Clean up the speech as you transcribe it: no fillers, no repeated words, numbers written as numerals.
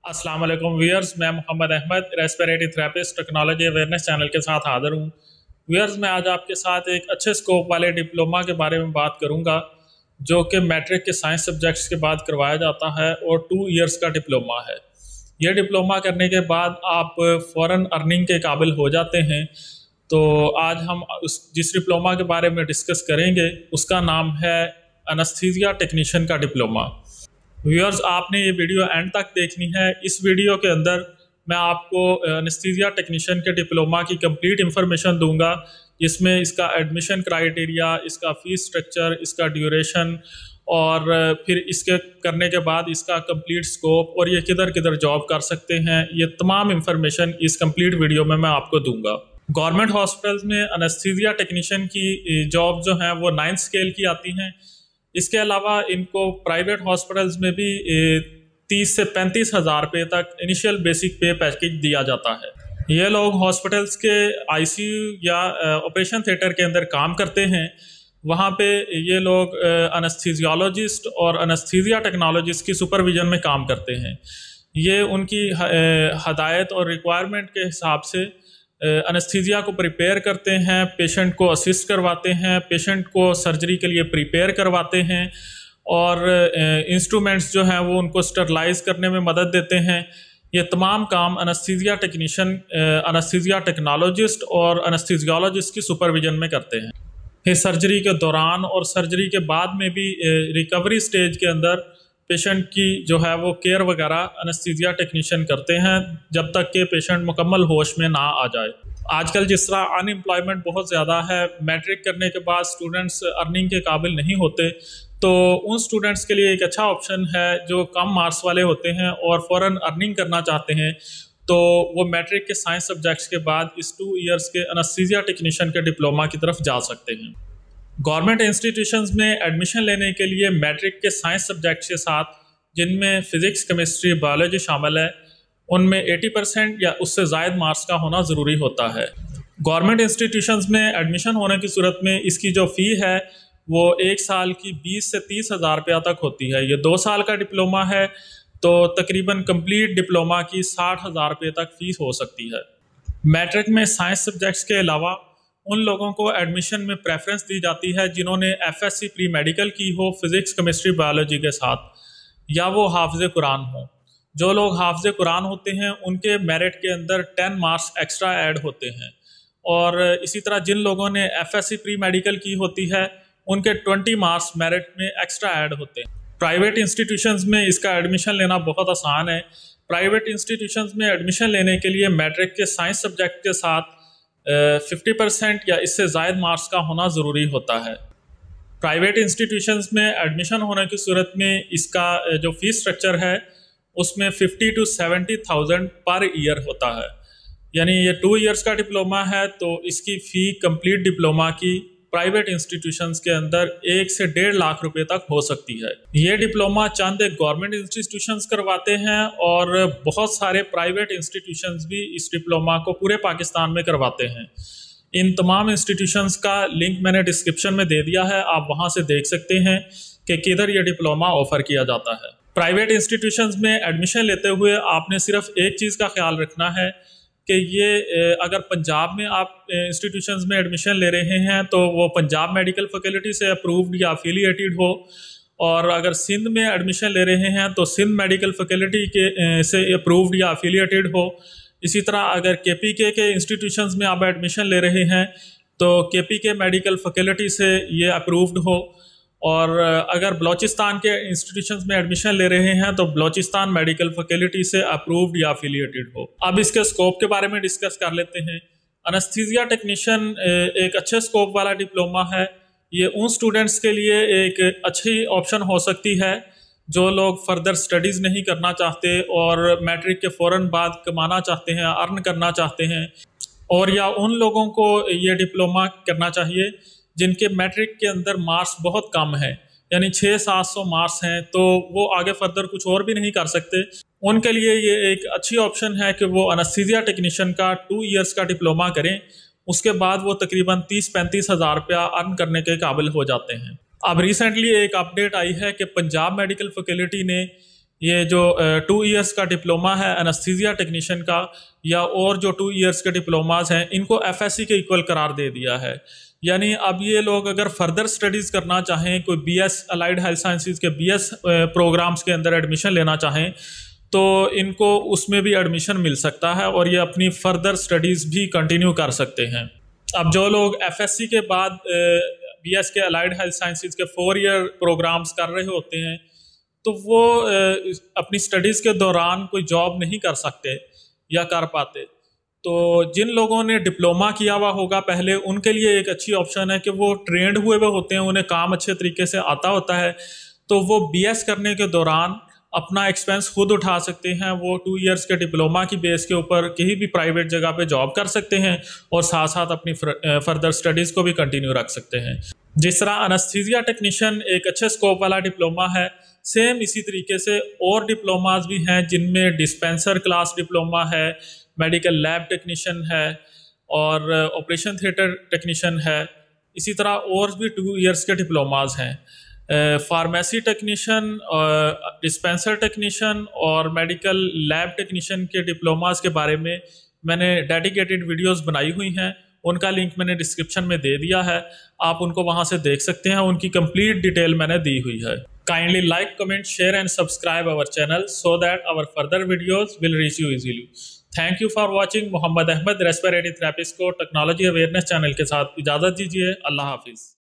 अस्सलाम वालेकुम व्यूअर्स, मैं Mohammad Ahmed respiratory therapist technology awareness channel के साथ हाजिर हूँ। व्यूअर्स, मैं आज आपके साथ एक अच्छे स्कोप वाले डिप्लोमा के बारे में बात करूँगा जो कि मैट्रिक के साइंस सब्जेक्ट्स के बाद करवाया जाता है और 2 इयर्स का डिप्लोमा है। यह डिप्लोमा करने के बाद आप फ़ौरन अर्निंग के काबिल हो जाते हैं। तो आज हम जिस डिप्लोमा के बारे में डिस्कस करेंगे उसका नाम है एनेस्थीसिया टेक्नीशियन का डिप्लोमा। व्यूअर्स, आपने ये वीडियो एंड तक देखनी है। इस वीडियो के अंदर मैं आपको एनेस्थीसिया टेक्नीशियन के डिप्लोमा की कंप्लीट इन्फॉर्मेशन दूंगा, जिसमें इसका एडमिशन क्राइटेरिया, इसका फ़ीस स्ट्रक्चर, इसका ड्यूरेशन और फिर इसके करने के बाद इसका कंप्लीट स्कोप और ये किधर किधर जॉब कर सकते हैं, ये तमाम इन्फॉर्मेशन इस कंप्लीट वीडियो में मैं आपको दूंगा। गवर्नमेंट हॉस्पिटल्स में एनेस्थीसिया टेक्नीशियन की जॉब जो हैं वो 9th स्केल की आती हैं। इसके अलावा इनको प्राइवेट हॉस्पिटल्स में भी 30 से 35 हज़ार रुपये तक इनिशियल बेसिक पे पैकेज दिया जाता है। ये लोग हॉस्पिटल्स के आईसीयू या ऑपरेशन थिएटर के अंदर काम करते हैं। वहाँ पे ये लोग एनेस्थीसियोलॉजिस्ट और एनेस्थीसिया टेक्नोलॉजिस्ट की सुपरविजन में काम करते हैं। ये उनकी हदायत और रिक्वायरमेंट के हिसाब से एनेस्थीसिया को प्रिपेयर करते हैं, पेशेंट को असिस्ट करवाते हैं, पेशेंट को सर्जरी के लिए प्रिपेयर करवाते हैं और इंस्ट्रूमेंट्स जो हैं वो उनको स्टरलाइज करने में मदद देते हैं। ये तमाम काम एनेस्थीसिया टेक्नीशियन, एनेस्थीसिया टेक्नोलॉजिस्ट और एनेस्थीसियोलॉजिस्ट की सुपरविजन में करते हैं। फिर सर्जरी के दौरान और सर्जरी के बाद में भी रिकवरी स्टेज के अंदर पेशेंट की जो है वो केयर वगैरह एनेस्थीसिया टेक्नीशियन करते हैं जब तक कि पेशेंट मुकम्मल होश में ना आ जाए। आजकल जिस तरह अनएम्प्लॉयमेंट बहुत ज़्यादा है, मैट्रिक करने के बाद स्टूडेंट्स अर्निंग के काबिल नहीं होते, तो उन स्टूडेंट्स के लिए एक अच्छा ऑप्शन है जो कम मार्क्स वाले होते हैं और फ़ौरन अर्निंग करना चाहते हैं, तो वो मैट्रिक के साइंस सब्जेक्ट्स के बाद इस 2 इयर्स के एनेस्थीसिया टेक्नीशियन के डिप्लोमा की तरफ जा सकते हैं। गवर्नमेंट इंस्टीट्यूशंस में एडमिशन लेने के लिए मैट्रिक के साइंस सब्जेक्ट्स के साथ, जिनमें फ़िज़िक्स, केमिस्ट्री, बायोलॉजी शामिल है, उनमें 80% या उससे ज़ायद मार्क्स का होना ज़रूरी होता है। गवर्नमेंट इंस्टीट्यूशंस में एडमिशन होने की सूरत में इसकी जो फ़ी है वो 1 साल की 20 से 30 हज़ार रुपया तक होती है। ये 2 साल का डिप्लोमा है तो तकरीबन कंप्लीट डिप्लोमा की 60 हज़ार रुपये तक फ़ीस हो सकती है। मैट्रिक में साइंस सब्जेक्ट्स के अलावा उन लोगों को एडमिशन में प्रेफरेंस दी जाती है जिन्होंने एफएससी प्री मेडिकल की हो फ़िज़िक्स, केमिस्ट्री, बायोलॉजी के साथ, या वो हाफ़िज़ कुरान हो। जो लोग हाफ़िज़ कुरान होते हैं उनके मेरिट के अंदर 10 मार्क्स एक्स्ट्रा ऐड होते हैं और इसी तरह जिन लोगों ने एफएससी प्री मेडिकल की होती है उनके 20 मार्क्स मेरिट में एक्स्ट्रा ऐड होते हैं। प्राइवेट इंस्टीट्यूशंस में इसका एडमिशन लेना बहुत आसान है। प्राइवेट इंस्टीट्यूशंस में एडमिशन लेने के लिए मैट्रिक के साइंस सब्जेक्ट के साथ 50% या इससे ज़ायद मार्क्स का होना ज़रूरी होता है। प्राइवेट इंस्टीट्यूशंस में एडमिशन होने की सूरत में इसका जो फ़ीस स्ट्रक्चर है उसमें 50 to 70,000 पर ईयर होता है। यानी ये 2 इयर्स का डिप्लोमा है तो इसकी फ़ी कंप्लीट डिप्लोमा की प्राइवेट इंस्टीट्यूशंस के अंदर 1 से 1.5 लाख रुपए तक हो सकती है। ये डिप्लोमा चंद एक गवर्नमेंट इंस्टीट्यूशंस करवाते हैं और बहुत सारे प्राइवेट इंस्टीट्यूशंस भी इस डिप्लोमा को पूरे पाकिस्तान में करवाते हैं। इन तमाम इंस्टीट्यूशंस का लिंक मैंने डिस्क्रिप्शन में दे दिया है, आप वहाँ से देख सकते हैं कि किधर ये डिप्लोमा ऑफ़र किया जाता है। प्राइवेट इंस्टीट्यूशंस में एडमिशन लेते हुए आपने सिर्फ एक चीज़ का ख्याल रखना है कि ये अगर पंजाब में आप इंस्टीट्यूशंस में एडमिशन ले रहे हैं तो वो पंजाब मेडिकल फैकल्टी से अप्रूव्ड या अफिलिएटेड हो, और अगर सिंध में एडमिशन ले रहे हैं तो सिंध मेडिकल फैकल्टी के से अप्रूव्ड या अफिलिएटेड हो। इसी तरह अगर केपीके के इंस्टीट्यूशंस में आप एडमिशन ले रहे हैं तो केपीके मेडिकल फैकल्टी से ये अप्रूव्ड हो, और अगर बलूचिस्तान के इंस्टीट्यूशंस में एडमिशन ले रहे हैं तो बलूचिस्तान मेडिकल फैकल्टी से अप्रूव्ड या अफिलिएटेड हो। अब इसके स्कोप के बारे में डिस्कस कर लेते हैं। एनेस्थीसिया टेक्नीशियन एक अच्छे स्कोप वाला डिप्लोमा है। ये उन स्टूडेंट्स के लिए एक अच्छी ऑप्शन हो सकती है जो लोग फर्दर स्टडीज़ नहीं करना चाहते और मैट्रिक के फ़ौरन बाद कमाना चाहते हैं, अर्न करना चाहते हैं, और या उन लोगों को ये डिप्लोमा करना चाहिए जिनके मैट्रिक के अंदर मार्क्स बहुत कम है, यानी 600-700 मार्क्स हैं, तो वो आगे फर्दर कुछ और भी नहीं कर सकते। उनके लिए ये एक अच्छी ऑप्शन है कि वो एनेस्थीसिया टेक्नीशियन का 2 इयर्स का डिप्लोमा करें। उसके बाद वो तकरीबन 30-35 हज़ार रुपया अर्न करने के काबिल हो जाते हैं। अब रिसेंटली एक अपडेट आई है कि पंजाब मेडिकल फैकल्टी ने ये जो 2 इयर्स का डिप्लोमा है एनेस्थीसिया टेक्नीशियन का, या और जो 2 इयर्स के डिप्लोमास हैं, इनको एफएससी के इक्वल करार दे दिया है। यानी अब ये लोग अगर फर्दर स्टडीज़ करना चाहें, कोई बीएस अलाइड हेल्थ साइंसेज के बीएस प्रोग्राम्स के अंदर एडमिशन लेना चाहें, तो इनको उसमें भी एडमिशन मिल सकता है और ये अपनी फर्दर स्टडीज़ भी कंटिन्यू कर सकते हैं। अब जो लोग एफएससी के बाद बीएस के अलाइड हेल्थ साइंसेज के 4 ईयर प्रोग्राम्स कर रहे होते हैं, तो वो अपनी स्टडीज़ के दौरान कोई जॉब नहीं कर सकते या कर पाते। तो जिन लोगों ने डिप्लोमा किया हुआ होगा पहले, उनके लिए एक अच्छी ऑप्शन है कि वो ट्रेंड हुए हुए होते हैं, उन्हें काम अच्छे तरीके से आता होता है, तो वो बीएस करने के दौरान अपना एक्सपेंस खुद उठा सकते हैं। वो 2 इयर्स के डिप्लोमा की बेस के ऊपर कहीं भी प्राइवेट जगह पे जॉब कर सकते हैं और साथ साथ अपनी फर्दर स्टडीज़ को भी कंटिन्यू रख सकते हैं। जिस तरह एनेस्थीसिया टेक्नीशियन एक अच्छे स्कोप वाला डिप्लोमा है, सेम इसी तरीके से और डिप्लोमाज भी हैं जिनमें डिस्पेंसर क्लास डिप्लोमा है, मेडिकल लैब टेक्नीशियन है और ऑपरेशन थिएटर टेक्नीशियन है। इसी तरह और भी 2 इयर्स के डिप्लोमाज हैं। फार्मेसी टेक्नीशियन, डिस्पेंसर टेक्नीशियन और मेडिकल लैब टेक्नीशियन के डिप्लोमास के बारे में मैंने डेडिकेटेड वीडियोस बनाई हुई हैं, उनका लिंक मैंने डिस्क्रिप्शन में दे दिया है, आप उनको वहां से देख सकते हैं। उनकी कंप्लीट डिटेल मैंने दी हुई है। Kindly like, comment, share and subscribe our channel so that our further videos will reach you easily. Thank you for watching. Mohammad Ahmed respiratory therapist को टेक्नोलॉजी अवेयरनेस चैनल के साथ इजाज़त दीजिए। अल्लाह हाफिज़।